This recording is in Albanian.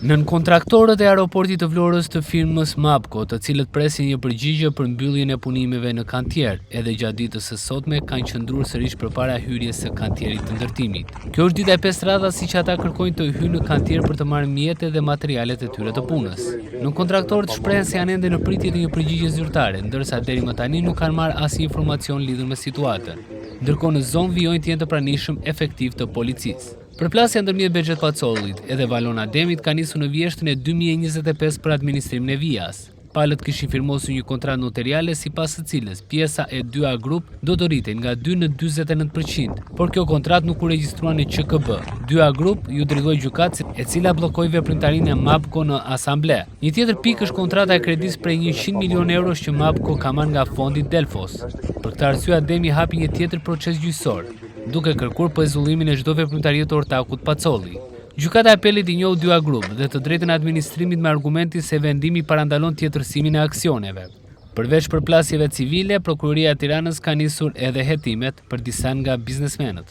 Nën kontraktorët e aeroportit të Vlorës të firmës Mapco, të cilët presin një përgjigje për mbylljen e punimeve në kantier, edhe gjatë ditës së sotme kanë qëndruar sërish përpara hyrjes së kantierit të ndërtimit. Kjo është dita e 5 radhës siç ata kërkojnë të hyjnë në kantier për të marrë mjete dhe materialet e tyre të punës. Nën kontraktorët shprehen se janë ende në pritje të një përgjigje zyrtare, ndërsa deri më tani nuk kanë marrë asnjë informacion lidhur me situatën. Ndërkohë në zonë vijojnë të jenë të pranishëm efektiv të policisë. Përplasja ndërmjet Bexhet Pacollit edhe Valon Ademit ka nisur në vjeshtën e 2025 për administrimin e vijas. Palët kishin firmosur një kontratë notariale sipas së cilës pjesa e 2A Group do të rritej nga 2 në 49%, por kjo kontratë nuk u regjistrua në QKB. 2A Group ju drejtoi gjykatës e cila bllokoi veprimtarinë e Mapco në asamble. Një tjetër pikë është kontrata e kredisë prej 100 milionë eurosh që Mapco ka marrë nga fondi Delfos. Për këtë arsye Ademi hapi një tjetër proces gjyqësor, duke kërkuar pezullimin e çdo veprimtarie të ortakut Pacolli. Gjykata e apelit i njohu 2A Group dhe të drejtën e administrimit me argumentin se vendimi parandalon tjetërsimin e aksioneve. Përveç përplasjeve civile, Prokuroria e Tiranës ka nisur edhe hetimet për disa nga biznesmenët.